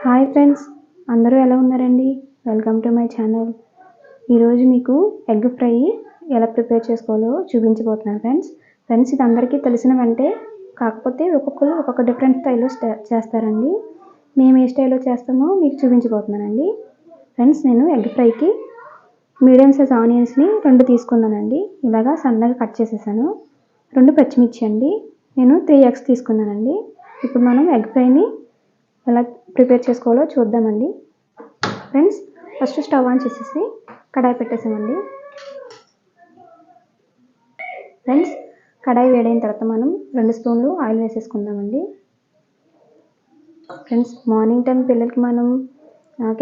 Hi friends, అందరూ ఎలా ఉన్నారండి? Welcome to my channel. ఈరోజు మీకు ఎగ్ ఫ్రై ఎలా ప్రిపేర్ చేసుకోవాలో చూపించబోతున్నాను ఫ్రెండ్స్ ఇది అందరికీ తెలిసిన వంటే, కాకపోతే ఒక్కొక్కరు ఒక్కొక్క డిఫరెంట్ స్టైల్లో చేస్తారండి. మేము ఏ స్టైల్లో చేస్తామో మీకు చూపించబోతున్నానండి. ఫ్రెండ్స్, నేను ఎగ్ ఫ్రైకి మీడియం సైజ్ ఆనియన్స్ని 2 తీసుకున్నానండి. ఇలాగా సన్నగా కట్ చేసేసాను. 2 పచ్చిమిర్చి అండి. నేను 3 ఎగ్స్ తీసుకున్నానండి. ఇప్పుడు మనం ఎగ్ ఫ్రైని ఎలా ప్రిపేర్ చేసుకోవాలో చూద్దామండి. ఫ్రెండ్స్, ఫస్ట్ స్టవ్ ఆన్ చేసేసి కడాయి పెట్టేసామండి. ఫ్రెండ్స్, కడాయి వేడైన తర్వాత మనం 2 స్పూన్లు ఆయిల్ వేసేసుకుందామండి. ఫ్రెండ్స్, మార్నింగ్ టైం పిల్లలకి మనం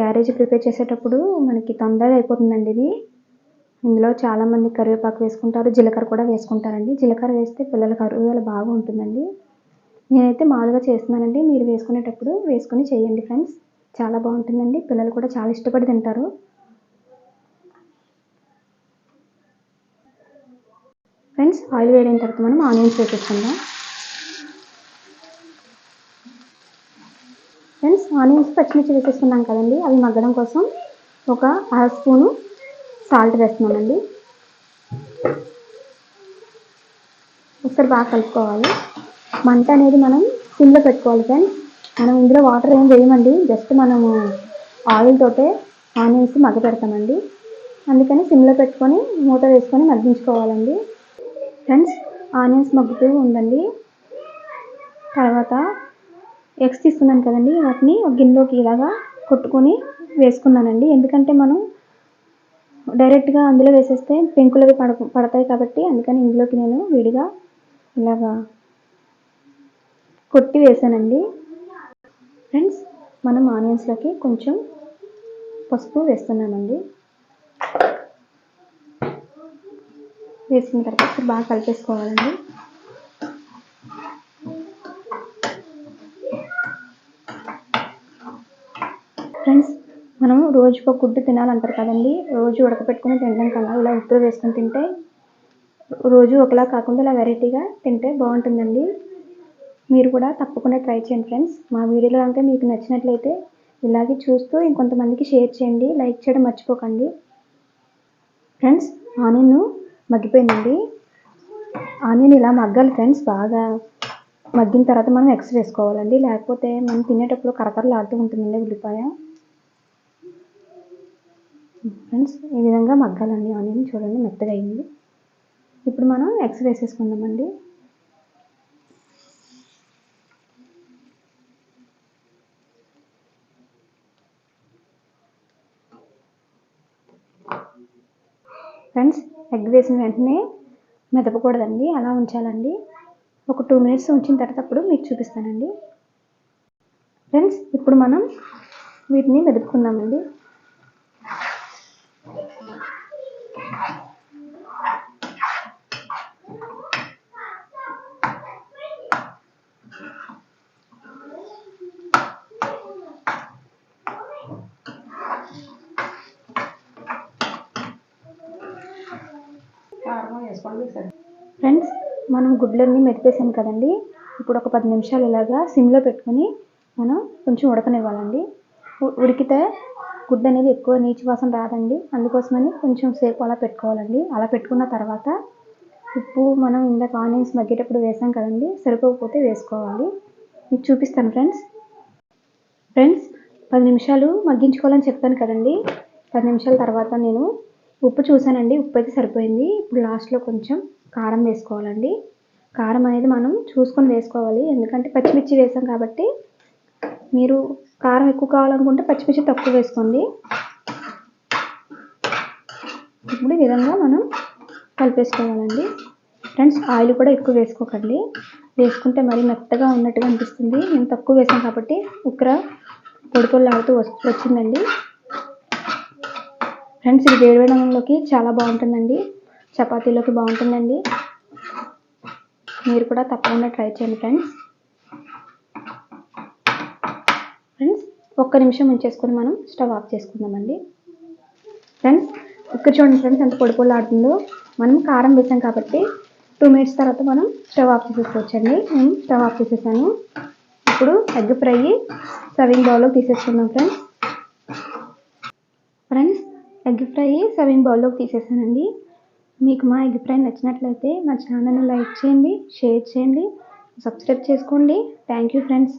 క్యారేజ్ ప్రిపేర్ చేసేటప్పుడు మనకి తొందరగా అయిపోతుందండి ఇది. ఇందులో చాలామంది కరివేపాకు వేసుకుంటారు, జీలకర్ర కూడా వేసుకుంటారండి. జీలకర్ర వేస్తే పిల్లలకి అరుగుదల బాగా ఉంటుందండి. నేనైతే మామూలుగా చేస్తున్నానండి. మీరు వేసుకునేటప్పుడు వేసుకొని చేయండి ఫ్రెండ్స్, చాలా బాగుంటుందండి. పిల్లలు కూడా చాలా ఇష్టపడి తింటారు. ఫ్రెండ్స్, ఆయిల్ వేడైన తర్వాత మనం ఆనియన్స్ వేసేసుకుందాం. ఫ్రెండ్స్, ఆనియన్స్ పచ్చిమిర్చి వేసేసుకున్నాం కదండి, అవి మగ్గడం కోసం ఒక 1/2 స్పూను సాల్ట్ వేస్తున్నామండి. ఒకసారి బాగా కలుపుకోవాలి. మంట అనేది మనం సిమ్లో పెట్టుకోవాలి ఫ్రెండ్స్. మనం ఇందులో వాటర్ ఏం వేయమండి, జస్ట్ మనము ఆయిల్ తోటే ఆనియన్స్ మగ్గ పెడతామండి. అందుకని సిమ్లో పెట్టుకొని మూత వేసుకొని మగ్గించుకోవాలండి. ఫ్రెండ్స్, ఆనియన్స్ మగ్గుతూ ఉందండి. తర్వాత ఎగ్స్ తీసుకున్నాను కదండి, వాటిని ఒక గిన్నెలోకి ఇలాగా కొట్టుకొని వేసుకున్నానండి. ఎందుకంటే మనం డైరెక్ట్గా అందులో వేసేస్తే పెంకులవి పడతాయి కాబట్టి, అందుకని ఇందులోకి నేను విడిగా ఇలాగా కొట్టి వేసానండి. ఫ్రెండ్స్, మనం ఆనియన్స్లోకి కొంచెం పసుపు వేస్తున్నామండి. వేసిన తర్వాత బాగా కలిపేసుకోవాలండి. ఫ్రెండ్స్, మనం రోజుకు ఒక గుడ్డు తినాలంటారు కదండి. రోజు ఉడకపెట్టుకుని తినడం కన్నా ఇలా ఉప్పు వేసుకొని తింటే, రోజు ఒకలా కాకుండా ఇలా వెరైటీగా తింటే బాగుంటుందండి. మీరు కూడా తప్పకుండా ట్రై చేయండి ఫ్రెండ్స్. మా వీడియోలో కనుక మీకు నచ్చినట్లయితే ఇలాగే చూస్తూ ఇంకొంతమందికి షేర్ చేయండి, లైక్ చేయడం మర్చిపోకండి. Friends, onion మగ్గిపోయిందండి. ఆనియన్ ఇలా మగ్గాలి ఫ్రెండ్స్. బాగా మగ్గిన తర్వాత మనం ఎగ్స్ వేసుకోవాలండి, లేకపోతే మనం తినేటప్పుడు కరకరలాడుతూ ఉంటుందండి ఉల్లిపాయ. ఫ్రెండ్స్, ఈ విధంగా మగ్గాలండి ఆనియన్. చూడండి, మెత్తగా అయింది. ఇప్పుడు మనం ఎగ్స్ వేసేసుకుందామండి. ఫ్రెండ్స్, ఎగ్ వేసిన వెంటనే మెదపకూడదండి, అలా ఉంచాలండి. ఒక 2 మినిట్స్ ఉంచిన తర్వాత అప్పుడు మీకు చూపిస్తానండి. ఫ్రెండ్స్, ఇప్పుడు మనం వీటిని మెదుపుకుందామండి. ఫ్రెండ్స్, మనం గుడ్లన్నీ మెదిపేసాం కదండి. ఇప్పుడు ఒక 10 నిమిషాలు ఇలాగా సిమ్లో పెట్టుకొని మనం కొంచెం ఉడకనివ్వాలండి. ఉడికితే గుడ్డు అనేది ఎక్కువ నీచు వాసన రాదండి. అందుకోసమని కొంచెం సేపు అలా పెట్టుకోవాలండి. అలా పెట్టుకున్న తర్వాత ఉప్పు మనం ఇందాక ఆనియన్స్ మగ్గేటప్పుడు వేసాం కదండి, సరిపోకపోతే వేసుకోవాలి. మీకు చూపిస్తాను ఫ్రెండ్స్. 10 నిమిషాలు మగ్గించుకోవాలని చెప్పాను కదండి. 10 నిమిషాల తర్వాత నేను ఉప్పు చూసానండి, ఉప్పు అయితే సరిపోయింది. ఇప్పుడు లాస్ట్లో కొంచెం కారం వేసుకోవాలండి. కారం అనేది మనం చూసుకొని వేసుకోవాలి, ఎందుకంటే పచ్చిమిర్చి వేసాం కాబట్టి. మీరు కారం ఎక్కువ కావాలనుకుంటే పచ్చిమిర్చి తక్కువ వేసుకోండి. ఇప్పుడు ఈ విధంగా మనం కలిపేసుకోవాలండి. ఫ్రెండ్స్, ఆయిల్ కూడా ఎక్కువ వేసుకోకండి, వేసుకుంటే మరీ మెత్తగా ఉన్నట్టుగా అనిపిస్తుంది. నేను తక్కువ వేసాను కాబట్టి ఉక్కర పొడిపొడిలాడుతూ వచ్చిందండి. ఫ్రెండ్స్, ఇది వేడివేయడంలోకి చాలా బాగుంటుందండి, చపాతీలోకి బాగుంటుందండి. మీరు కూడా తప్పకుండా ట్రై చేయండి ఫ్రెండ్స్. ఒక్క నిమిషం ఉంచేసుకొని మనం స్టవ్ ఆఫ్ చేసుకుందామండి. ఫ్రెండ్స్, ఇక్కడ చూడండి ఫ్రెండ్స్, ఎంత పొడిపొడిలాడుతుందో. మనం కారం వేసాం కాబట్టి 2 మినిట్స్ తర్వాత మనం స్టవ్ ఆఫ్ చేసేసుకోవచ్చండి. నేను స్టవ్ ఆఫ్ చేసేసాను. ఇప్పుడు ఎగ్ ఫ్రై సర్వింగ్ బౌల్లోకి తీసేసుకుందాం ఫ్రెండ్స్ ఎగ్ ఫ్రై సర్వింగ్ బౌల్లోకి తీసేసానండి. మీకు మా ఎగ్ ఫ్రై నచ్చినట్లయితే మా ఛానల్ని లైక్ చేయండి, షేర్ చేయండి, సబ్స్క్రైబ్ చేసుకోండి. Thank you friends.